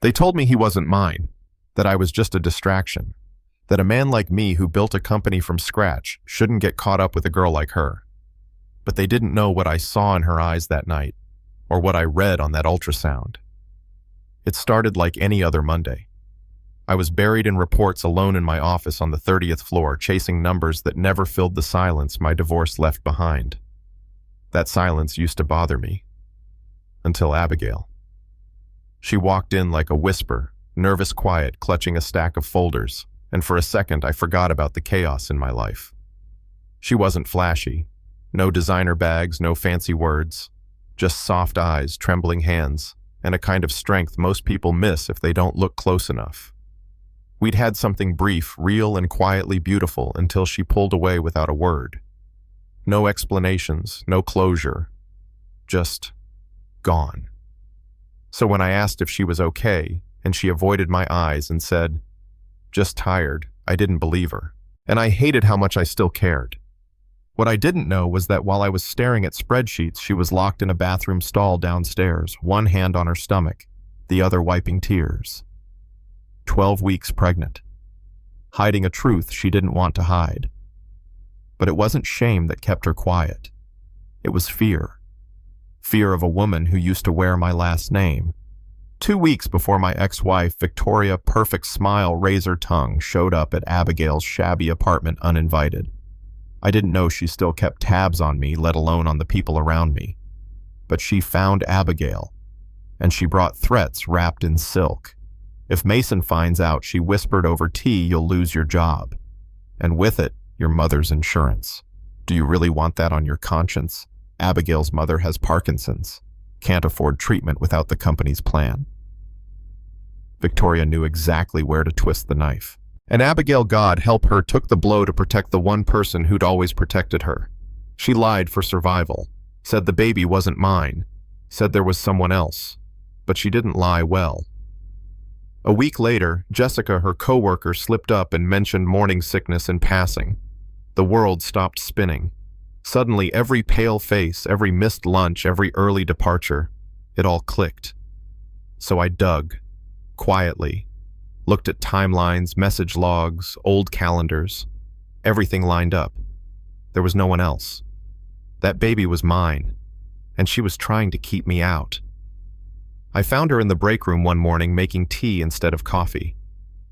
They told me he wasn't mine, that I was just a distraction, that a man like me who built a company from scratch shouldn't get caught up with a girl like her. But they didn't know what I saw in her eyes that night, or what I read on that ultrasound. It started like any other Monday. I was buried in reports alone in my office on the 30th floor, chasing numbers that never filled the silence my divorce left behind. That silence used to bother me. Until Abigail. She walked in like a whisper, nervous quiet, clutching a stack of folders, and for a second I forgot about the chaos in my life. She wasn't flashy. No designer bags, no fancy words. Just soft eyes, trembling hands, and a kind of strength most people miss if they don't look close enough. We'd had something brief, real, and quietly beautiful until she pulled away without a word. No explanations, no closure. Just gone. So when I asked if she was okay, and she avoided my eyes and said, "Just tired," I didn't believe her. And I hated how much I still cared. What I didn't know was that while I was staring at spreadsheets, she was locked in a bathroom stall downstairs, one hand on her stomach, the other wiping tears. 12 weeks pregnant. Hiding a truth she didn't want to hide. But it wasn't shame that kept her quiet. It was fear. Fear of a woman who used to wear my last name. 2 weeks before my ex-wife, Victoria Perfect Smile Razor Tongue, showed up at Abigail's shabby apartment uninvited. I didn't know she still kept tabs on me, let alone on the people around me. But she found Abigail, and she brought threats wrapped in silk. If Mason finds out, she whispered over tea, "You'll lose your job. And with it, your mother's insurance. Do you really want that on your conscience? Abigail's mother has Parkinson's. Can't afford treatment without the company's plan." Victoria knew exactly where to twist the knife. And Abigail, God help her, took the blow to protect the one person who'd always protected her. She lied for survival, said the baby wasn't mine, said there was someone else. But she didn't lie well. A week later, Jessica, her coworker, slipped up and mentioned morning sickness in passing. The world stopped spinning. Suddenly, every pale face, every missed lunch, every early departure, it all clicked. So I dug, quietly, looked at timelines, message logs, old calendars. Everything lined up. There was no one else. That baby was mine, and she was trying to keep me out. I found her in the break room one morning making tea instead of coffee.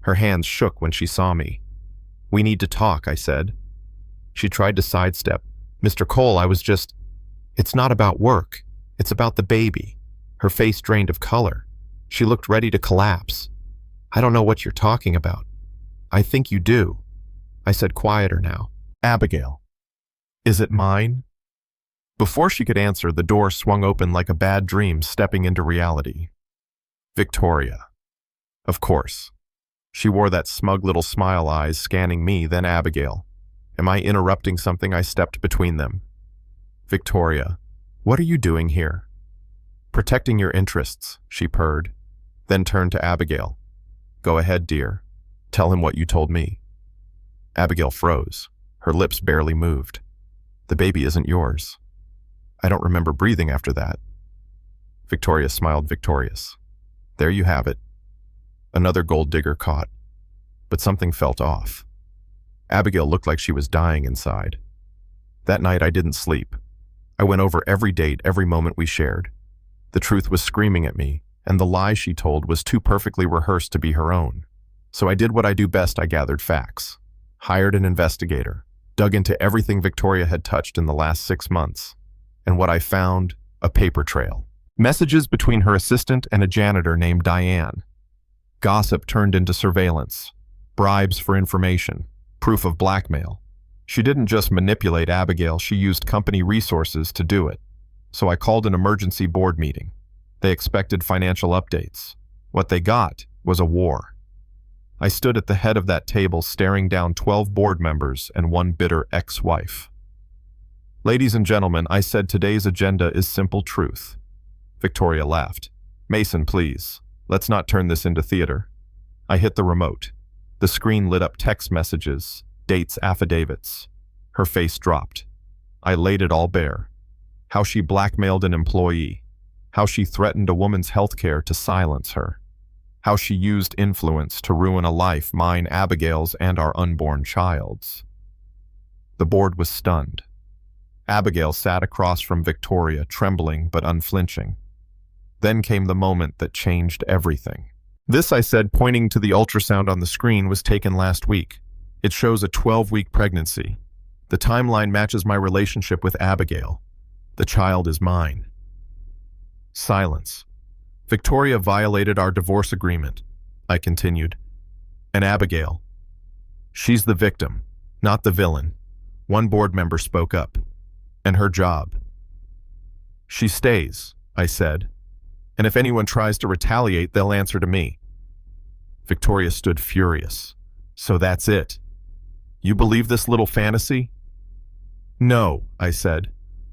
Her hands shook when she saw me. "We need to talk," I said. She tried to sidestep. "Mr. Cole, It's not about work. It's about the baby." Her face drained of color. She looked ready to collapse. "I don't know what you're talking about." "I think you do," I said, quieter now. "Abigail, is it mine?" Before she could answer, the door swung open like a bad dream stepping into reality. Victoria. Of course. She wore that smug little smile, eyes scanning me, then Abigail. Am I interrupting something? I stepped between them. "Victoria, what are you doing here?" "Protecting your interests," she purred, then turned to Abigail. "Go ahead, dear. Tell him what you told me." Abigail froze. Her lips barely moved. "The baby isn't yours." I don't remember breathing after that. Victoria smiled victorious. "There you have it." Another gold digger caught. But something felt off. Abigail looked like she was dying inside. That night I didn't sleep. I went over every date, every moment we shared. The truth was screaming at me, and the lie she told was too perfectly rehearsed to be her own. So I did what I do best. I gathered facts, hired an investigator, dug into everything Victoria had touched in the last 6 months. And what I found, a paper trail. Messages between her assistant and a janitor named Diane. Gossip turned into surveillance. Bribes for information. Proof of blackmail. She didn't just manipulate Abigail, she used company resources to do it. So I called an emergency board meeting. They expected financial updates. What they got was a war. I stood at the head of that table staring down 12 board members and one bitter ex-wife. "Ladies and gentlemen," I said, "today's agenda is simple truth." Victoria laughed. "Mason, please. Let's not turn this into theater." I hit the remote. The screen lit up text messages, dates, affidavits. Her face dropped. I laid it all bare. How she blackmailed an employee. How she threatened a woman's health care to silence her. how she used influence to ruin a life, mine, Abigail's, and our unborn child's. The board was stunned. Abigail sat across from Victoria, trembling but unflinching. Then came the moment that changed everything. This, I said, pointing to the ultrasound on the screen, was taken last week. It shows a 12-week pregnancy. The timeline matches my relationship with Abigail. The child is mine. Silence. Victoria violated our divorce agreement, I continued. And Abigail. She's the victim, not the villain. One board member spoke up. And her job. She stays, I said. And if anyone tries to retaliate, they'll answer to me. Victoria stood furious. So that's it. You believe this little fantasy? No, I said.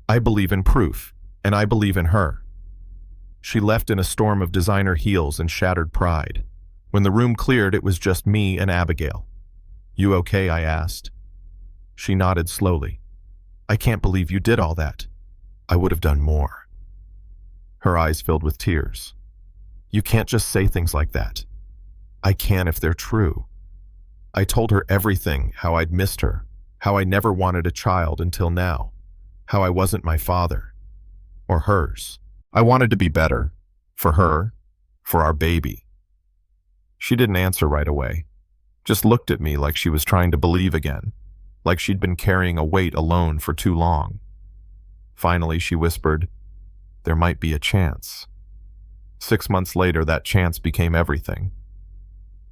I believe in proof, and I believe in her. She left in a storm of designer heels and shattered pride. When the room cleared, it was just me and Abigail. You okay? I asked. She nodded slowly. I can't believe you did all that. I would have done more. Her eyes filled with tears. You can't just say things like that. I can if they're true. I told her everything, how I'd missed her, how I never wanted a child until now, how I wasn't my father, or hers. I wanted to be better, for her, for our baby. She didn't answer right away, just looked at me like she was trying to believe again, like she'd been carrying a weight alone for too long. Finally, she whispered, there might be a chance. 6 months later, that chance became everything.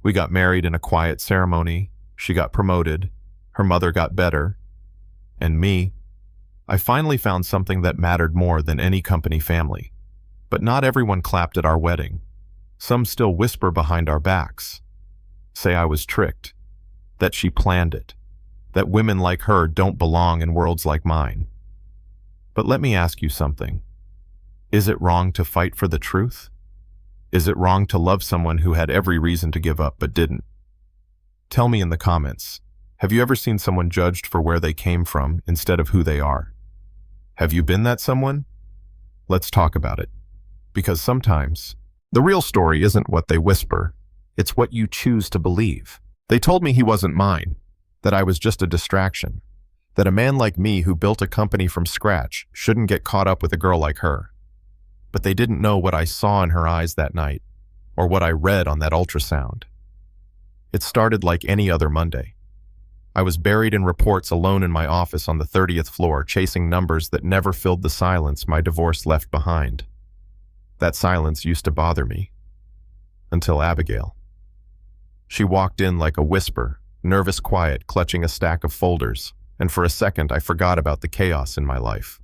We got married in a quiet ceremony, she got promoted, her mother got better, and me, I finally found something that mattered more than any company family. But not everyone clapped at our wedding. Some still whisper behind our backs, say I was tricked, that she planned it, that women like her don't belong in worlds like mine. But let me ask you something. Is it wrong to fight for the truth? Is it wrong to love someone who had every reason to give up but didn't? Tell me in the comments, have you ever seen someone judged for where they came from instead of who they are? Have you been that someone? Let's talk about it. Because sometimes, the real story isn't what they whisper, it's what you choose to believe. They told me he wasn't mine, that I was just a distraction, that a man like me who built a company from scratch shouldn't get caught up with a girl like her. But they didn't know what I saw in her eyes that night, or what I read on that ultrasound. It started like any other Monday. I was buried in reports alone in my office on the 30th floor, chasing numbers that never filled the silence my divorce left behind. That silence used to bother me. Until Abigail. She walked in like a whisper, nervous quiet, clutching a stack of folders, and for a second I forgot about the chaos in my life.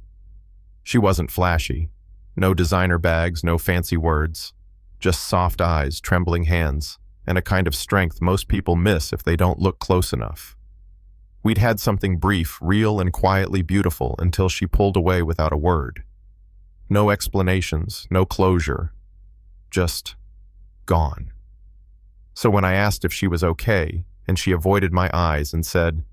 She wasn't flashy. No designer bags, no fancy words. Just soft eyes, trembling hands, and a kind of strength most people miss if they don't look close enough. We'd had something brief, real, and quietly beautiful until she pulled away without a word. No explanations, no closure. Just gone. So when I asked if she was okay, and she avoided my eyes and said,